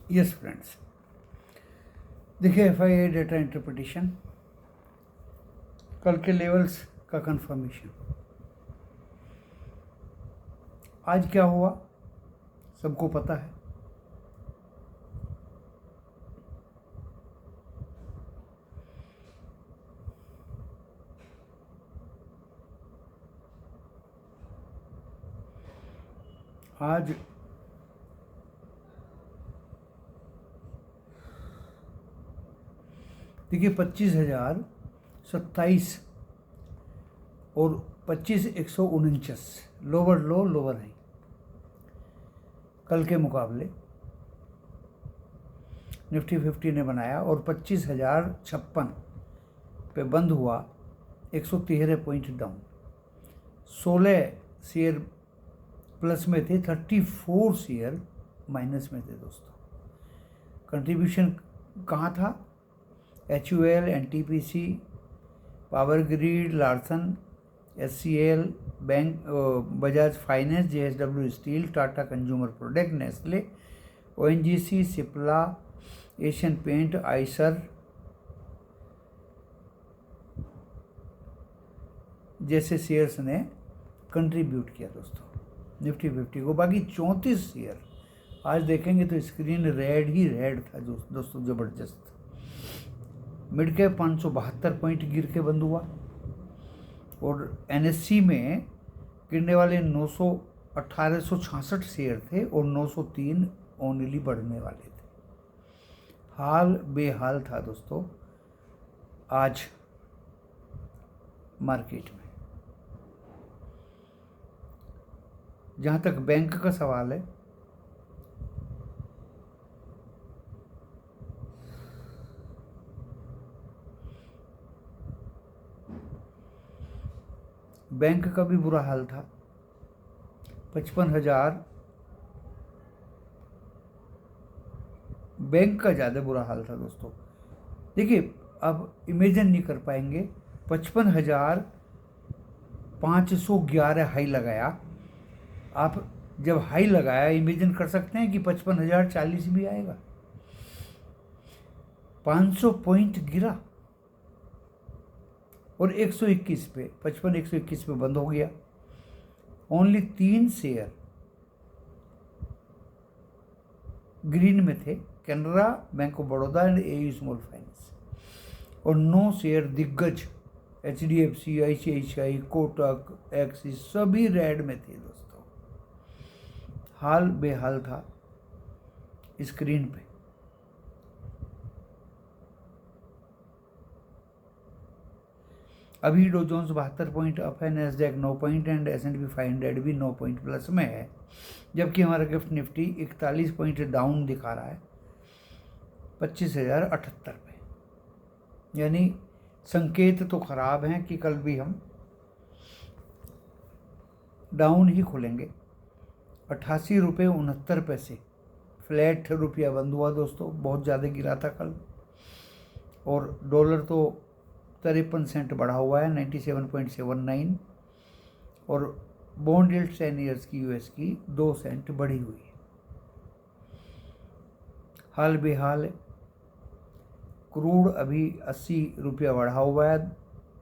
Yes friends, देखिए FII data interpretation, कल के लेवल्स का कंफर्मेशन। आज क्या हुआ सबको पता है। आज देखिए 25,027 और 25,149 लोअर लो लोअर हाई कल के मुकाबले निफ्टी 50 ने बनाया और 25,056 पे बंद हुआ, 113 पॉइंट डाउन। 16 शेयर प्लस में थे, 34 शेयर माइनस में थे दोस्तों। कंट्रीब्यूशन कहाँ था? HUL, NTPC, power grid, Larsen, SCL bank, Bajaj finance, JSW steel, Tata consumer product, Nestle, ONGC, Cipla, Asian paint, Eicher जैसे शेयर्स ने कंट्रीब्यूट किया दोस्तों निफ्टी 50 को। बाकी 34 शेयर आज देखेंगे तो स्क्रीन रेड ही रेड था दोस्तों, ज़बरदस्त। मिड कैप 572 पॉइंट गिर के बंद हुआ और NSE में गिरने वाले 1866 शेयर थे और 903 ओनली बढ़ने वाले थे। हाल बेहाल था दोस्तों आज मार्केट में। जहाँ तक बैंक का सवाल है, बैंक का भी बुरा हाल था। 55,000 बैंक का ज़्यादा बुरा हाल था दोस्तों। देखिए अब इमेजिन नहीं कर पाएंगे, 55,511 हाई लगाया। आप जब हाई लगाया इमेजिन कर सकते हैं कि 55,040 भी आएगा। 500 पॉइंट गिरा और 121 पे 121 पे बंद हो गया। ओनली 3 शेयर ग्रीन में थे, Canara, bank of Baroda and AU small finance, और 9 शेयर दिग्गज HDFC, ICICI, कोटक, एक्सिस सभी रेड में थे दोस्तों। हाल बेहाल था स्क्रीन पे। अभी डो जोन्स 72 पॉइंट अप है, NASDAQ 9 पॉइंट एंड S&P 500 भी 9 पॉइंट प्लस में है, जबकि हमारा गिफ्ट निफ्टी 41 पॉइंट डाउन दिखा रहा है 25,078 पे। यानी संकेत तो खराब हैं कि कल भी हम डाउन ही खुलेंगे। 88 रुपये 69 पैसे फ्लैट रुपया बंद हुआ दोस्तों, बहुत ज़्यादा गिरा था कल। और डॉलर तो 53 सेंट बढ़ा हुआ है, 97.79, और बॉन्ड यील्ड 10 ईयर्स की US की 2 सेंट बढ़ी हुई है। हाल बेहाल है। क्रूड अभी 80 रुपया बढ़ा हुआ है,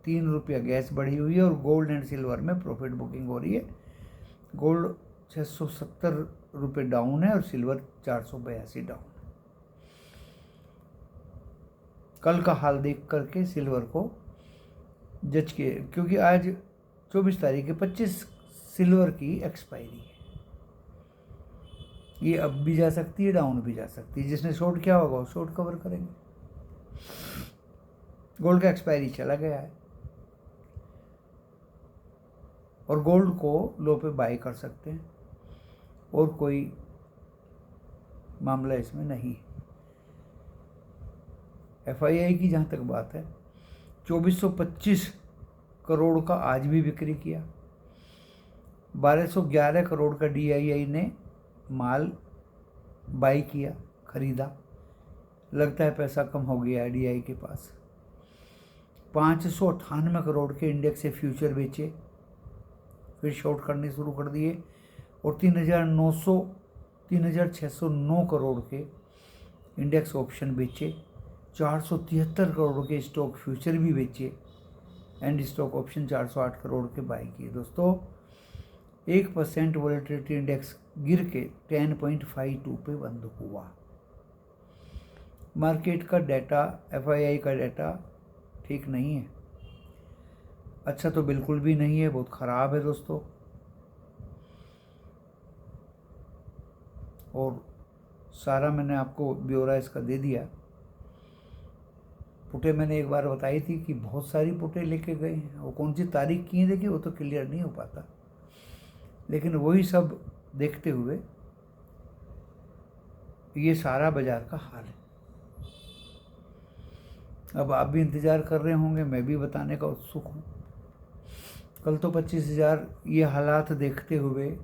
3 रुपया गैस बढ़ी हुई है, और गोल्ड एंड सिल्वर में प्रॉफिट बुकिंग हो रही है। गोल्ड 670 रुपये डाउन है और सिल्वर 482 डाउन। कल का हाल देख करके सिल्वर को जज के, क्योंकि आज 24 तारीख है, 25 सिल्वर की एक्सपायरी है। ये अप भी जा सकती है, डाउन भी जा सकती है। जिसने शॉर्ट किया होगा वो शॉर्ट कवर करेंगे। गोल्ड का एक्सपायरी चला गया है और गोल्ड को लो पे बाय कर सकते हैं, और कोई मामला इसमें नहीं। FII की जहाँ तक बात है, 2425 करोड़ का आज भी बिक्री किया। 1211 करोड़ का DII ने माल बाई किया, खरीदा। लगता है पैसा कम हो गया है DI के पास। 598 करोड़ के इंडेक्स से फ्यूचर बेचे, फिर शॉर्ट करने शुरू कर दिए, और 3,609 करोड़ के इंडेक्स ऑप्शन बेचे, 473 करोड़ के स्टॉक फ्यूचर भी बेचे, एंड स्टॉक ऑप्शन 408 करोड़ के बाई किए। दोस्तों 1% वॉलेटिलिटी इंडेक्स गिर के 10.52 पे बंद हुआ। मार्केट का डाटा, FII का डाटा ठीक नहीं है, अच्छा तो बिल्कुल भी नहीं है, बहुत ख़राब है दोस्तों। और सारा मैंने आपको ब्यौरा इसका दे दिया। पुटे मैंने एक बार बताई थी कि बहुत सारी पुटे लेके गए हैं, वो कौन सी तारीख की है देखिए, वो तो क्लियर नहीं हो पाता, लेकिन वही सब देखते हुए ये सारा बाजार का हाल है। अब आप भी इंतज़ार कर रहे होंगे, मैं भी बताने का उत्सुक हूँ। कल तो 25,000 ये हालात देखते हुए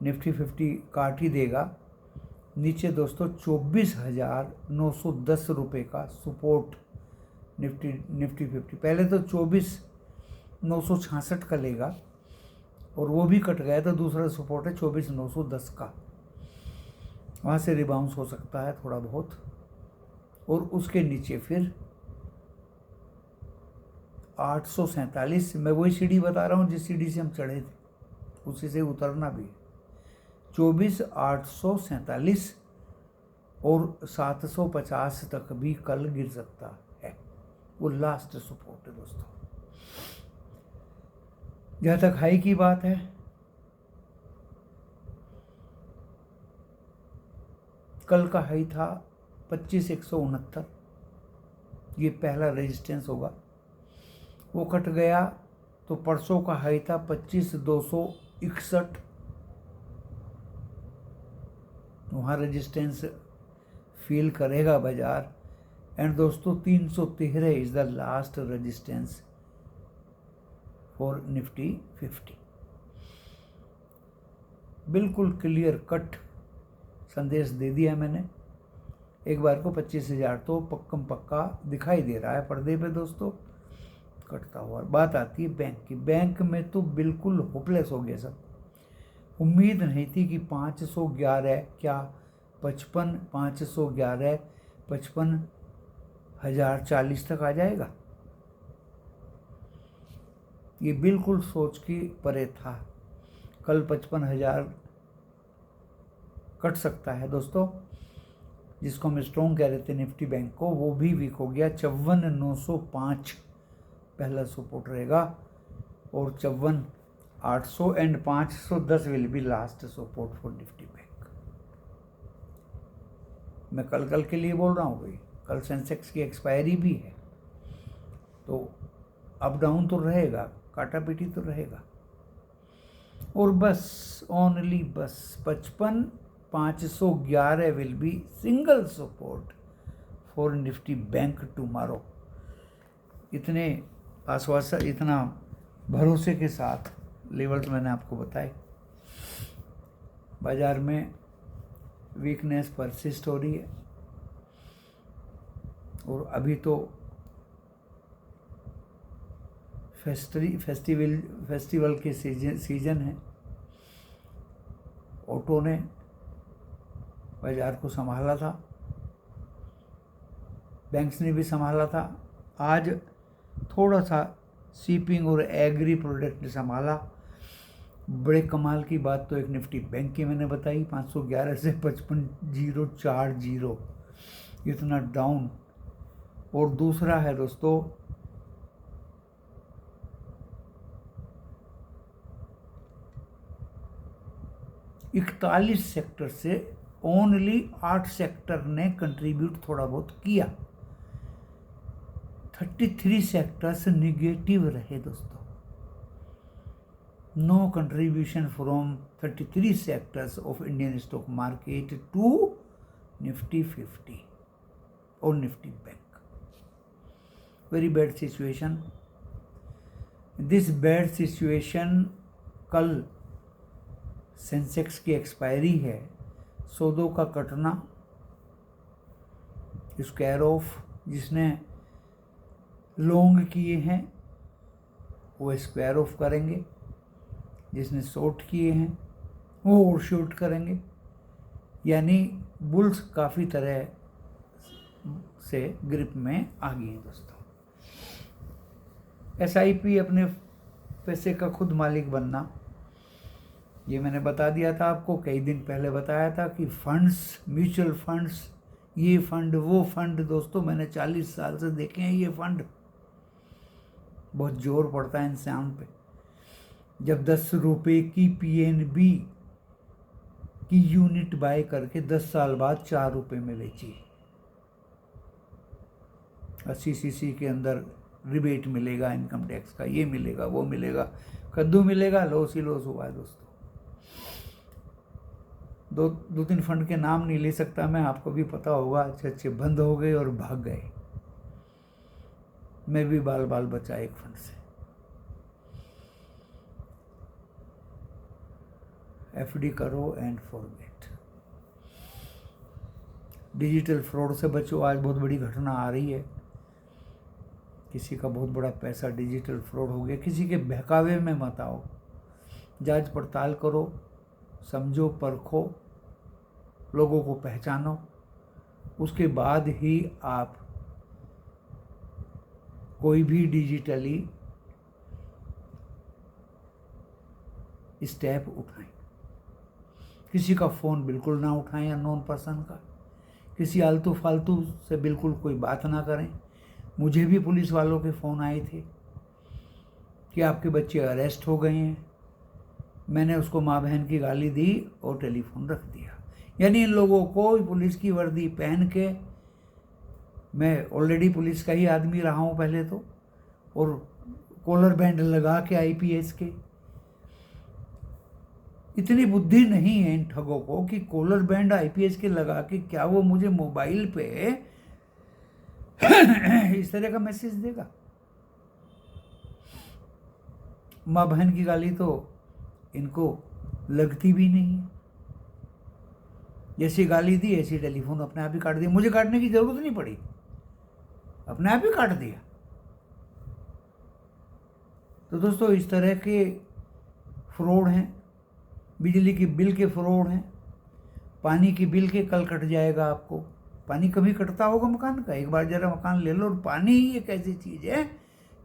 निफ्टी 50 काट ही देगा। नीचे दोस्तों 24,910 रुपये का सपोर्ट निफ्टी 50, पहले तो 24,966 का लेगा और वो भी कट गया, तो दूसरा सपोर्ट है 24,910 का, वहाँ से रिबाउंस हो सकता है थोड़ा बहुत, और उसके नीचे फिर 847, मैं वही सीढ़ी बता रहा हूँ जिस सीढ़ी से हम चढ़े थे, उसी से उतरना भी है। 24,847 और 750 तक भी कल गिर सकता है, वो लास्ट सपोर्ट है दोस्तों। जहाँ तक हाई की बात है, कल का हाई था 25,169, ये पहला रेजिस्टेंस होगा, वो कट गया। तो परसों का हाई था 25,261, वहाँ रेजिस्टेंस फील करेगा बाजार। एंड दोस्तों 313 is the last resistance for Nifty 50। बिल्कुल क्लियर कट संदेश दे दिया मैंने। एक बार को 25,000 तो पक्कम पक्का दिखाई दे रहा है पर्दे पे दोस्तों, कटता हुआ। बात आती है बैंक की। बैंक में तो बिल्कुल होपलेस हो गया सब। उम्मीद नहीं थी कि 511 क्या 55,040 तक आ जाएगा, ये बिल्कुल सोच की परे था। कल 55,000 कट सकता है दोस्तों, जिसको हम स्ट्रॉन्ग कह रहे थे निफ्टी बैंक को, वो भी वीक हो गया। 54,905 पहला सपोर्ट रहेगा और 54,800 and 510 will be last support for Nifty bank. मैं कल के लिए बोल रहा हूँ भाई, कल सेंसेक्स की एक्सपायरी भी है, तो अप डाउन तो रहेगा, काटा पीटी तो रहेगा। और बस ओनली बस 55,511 will be single support for Nifty bank tomorrow. इतने आश्वासन, इतना भरोसे के साथ लेवल्स मैंने आपको बताए। बाजार में वीकनेस परसिस्ट हो रही है, और अभी तो फेस्टिवल के सीजन है। ऑटो ने बाजार को संभाला था, बैंक्स ने भी संभाला था। आज थोड़ा सा शिपिंग और एग्री प्रोडक्ट ने संभाला। बड़े कमाल की बात तो एक निफ्टी बैंक की मैंने बताई, 511 से 55,040 इतना डाउन। और दूसरा है दोस्तों इकतालीस सेक्टर से ओनली 8 सेक्टर ने कंट्रीब्यूट थोड़ा बहुत किया। 33 सेक्टर्स निगेटिव रहे दोस्तों। No contribution from 33 sectors of Indian stock market to Nifty 50 और Nifty bank. Very bad situation. This bad situation, कल सेंसेक्स की एक्सपायरी है, सौदों का कटना, स्क्वायर ऑफ, जिसने लॉन्ग किए हैं वो स्क्वायर ऑफ करेंगे, जिसने शॉर्ट किए हैं वो ओवर शॉर्ट करेंगे। यानी बुल्स काफ़ी तरह से ग्रिप में आ गई हैं दोस्तों। SIP अपने पैसे का खुद मालिक बनना, ये मैंने बता दिया था आपको, कई दिन पहले बताया था कि फंड्स, म्यूचुअल फंड्स, ये फंड वो फंड, दोस्तों मैंने 40 साल से देखे हैं ये फंड। बहुत जोर पड़ता है इंसान पे। जब 10 रुपये की PNB की यूनिट बाय करके 10 साल बाद 4 रुपये में बेची, 80 cc के अंदर रिबेट मिलेगा इनकम टैक्स का, ये मिलेगा वो मिलेगा, कद्दू मिलेगा, लॉस ही लॉस हुआ है दोस्तों। दो तीन फंड के नाम नहीं ले सकता मैं, आपको भी पता होगा, अच्छे बंद हो गए और भाग गए। मैं भी बाल बाल बचा एक फंड से। FD करो एंड फॉरगेट। डिजिटल फ्रॉड से बचो। आज बहुत बड़ी घटना आ रही है, किसी का बहुत बड़ा पैसा डिजिटल फ्रॉड हो गया। किसी के बहकावे में मत आओ, जांच पड़ताल करो, समझो, परखो, लोगों को पहचानो, उसके बाद ही आप कोई भी डिजिटली स्टेप उठाएं। किसी का फ़ोन बिल्कुल ना उठाएं, अननोन पर्सन का। किसी आलतू फालतू से बिल्कुल कोई बात ना करें। मुझे भी पुलिस वालों के फ़ोन आए थे कि आपके बच्चे अरेस्ट हो गए हैं। मैंने उसको माँ बहन की गाली दी और टेलीफोन रख दिया। यानी इन लोगों को पुलिस की वर्दी पहन के, मैं ऑलरेडी पुलिस का ही आदमी रहा हूँ पहले तो, और कॉलर बैंड लगा के IPS के, इतनी बुद्धि नहीं है इन ठगों को कि कॉलर बैंड IPS के लगा के क्या वो मुझे मोबाइल पे इस तरह का मैसेज देगा। माँ बहन की गाली तो इनको लगती भी नहीं है। जैसी गाली दी ऐसी टेलीफोन अपने आप ही काट दिया। मुझे काटने की जरूरत नहीं पड़ी, अपने आप ही काट दिया। तो दोस्तों इस तरह के फ्रॉड हैं। बिजली की बिल के फ्रॉड हैं, पानी की बिल के कल कट जाएगा आपको। पानी कभी कटता होगा मकान का? एक बार जरा मकान ले लो। और पानी ही एक ऐसी चीज़ है,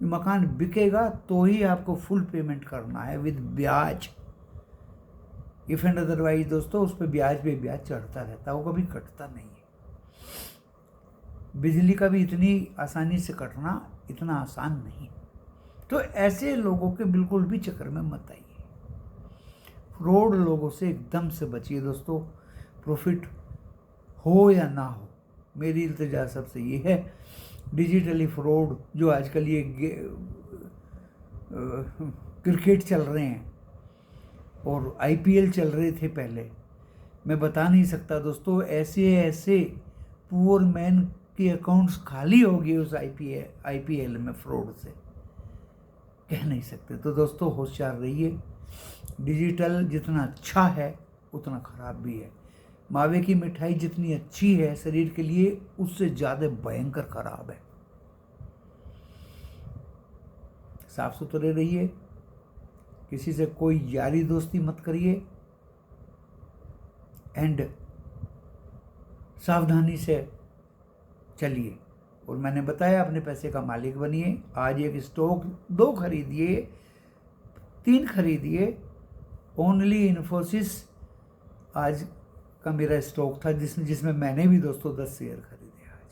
मकान बिकेगा तो ही आपको फुल पेमेंट करना है विद ब्याज। इफ एंड अदरवाइज दोस्तों उस पर ब्याज पे ब्याज चढ़ता रहता है, वो कभी कटता नहीं है। बिजली का भी इतनी आसानी से कटना इतना आसान नहीं। तो ऐसे लोगों के बिल्कुल भी चक्कर में मत आइए। फ्रॉड लोगों से एकदम से बचिए दोस्तों। प्रॉफिट हो या ना हो, मेरी इल्तिजा सबसे ये है, डिजिटली फ्रॉड जो आजकल ये क्रिकेट चल रहे हैं और IPL चल रहे थे पहले, मैं बता नहीं सकता दोस्तों। ऐसे पुअर मैन के अकाउंट्स खाली हो गए उस IPL में फ्रॉड से, कह नहीं सकते। तो दोस्तों होशियार रहिए। डिजिटल जितना अच्छा है उतना खराब भी है। मावे की मिठाई जितनी अच्छी है शरीर के लिए, उससे ज़्यादा भयंकर खराब है। साफ सुथरे रहिए, किसी से कोई यारी दोस्ती मत करिए, एंड सावधानी से चलिए। और मैंने बताया अपने पैसे का मालिक बनिए। आज एक स्टॉक 2 खरीदिए, 3 खरीदिए। ओनली इन्फोसिस आज का मेरा स्टॉक था जिसमें मैंने भी दोस्तों 10 शेयर खरीदे आज।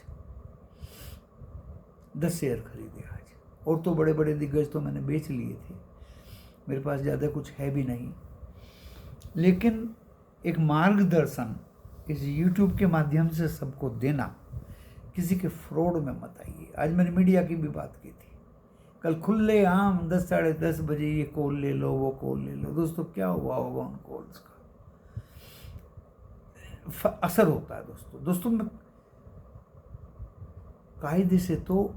10 शेयर खरीदे आज। और तो बड़े बड़े दिग्गज तो मैंने बेच लिए थे, मेरे पास ज़्यादा कुछ है भी नहीं। लेकिन एक मार्गदर्शन इस YouTube के माध्यम से सबको देना, किसी के फ्रॉड में मत आइए। आज मैंने मीडिया की भी बात की थी, कल खुले आम 10 साढ़े 10 बजे ये कॉल ले लो, वो कॉल ले लो। दोस्तों क्या हुआ होगा उन कॉल्स का? असर होता है दोस्तों मैं कायदे से तो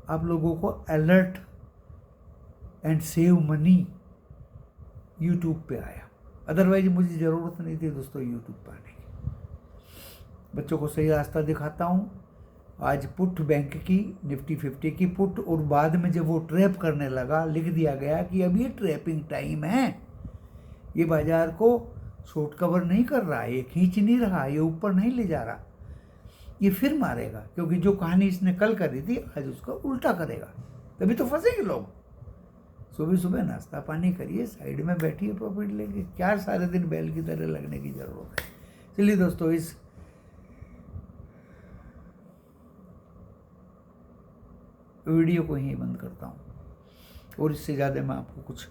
आप लोगों को alert and save money YouTube पे आया, अदरवाइज मुझे ज़रूरत नहीं थी दोस्तों YouTube पे आने की। बच्चों को सही रास्ता दिखाता हूँ। आज पुट बैंक की, निफ्टी 50 की पुट, और बाद में जब वो ट्रैप करने लगा लिख दिया गया कि अब ये ट्रैपिंग टाइम है, ये बाजार को शॉर्ट कवर नहीं कर रहा है, ये खींच नहीं रहा, ये ऊपर नहीं ले जा रहा, ये फिर मारेगा, क्योंकि जो कहानी इसने कल करी थी आज उसका उल्टा करेगा, तभी तो फंसेंगे लोग। सुबह सुबह नाश्ता पानी करिए, साइड में बैठिए प्रॉफिट लेके, क्या सारे दिन बैल की तरह लगने की जरूरत है। चलिए दोस्तों, इस वीडियो को यहीं बंद करता हूँ, और इससे ज़्यादा मैं आपको कुछ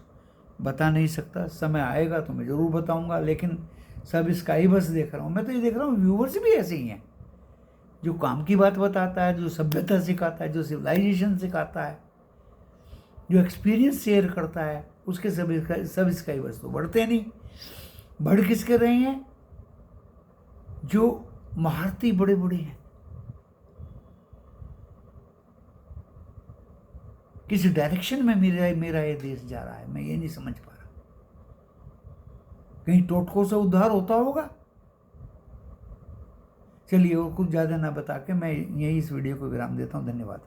बता नहीं सकता। समय आएगा तो मैं ज़रूर बताऊंगा, लेकिन सब इसका ही बस देख रहा हूँ। मैं तो ये देख रहा हूँ व्यूवर्स भी ऐसे ही हैं, जो काम की बात बताता है, जो सभ्यता सिखाता है, जो सिविलाइजेशन सिखाता है, जो एक्सपीरियंस शेयर करता है, उसके सब इसका ही बस तो बढ़ते नहीं। बढ़ किसके रहे हैं? जो महारथी बड़े बड़े हैं। किस डायरेक्शन में मेरा ये देश जा रहा है, मैं ये नहीं समझ पा रहा। कहीं टोटकों से उद्धार होता होगा? चलिए, और कुछ ज़्यादा ना बता के मैं यही इस वीडियो को विराम देता हूँ। धन्यवाद।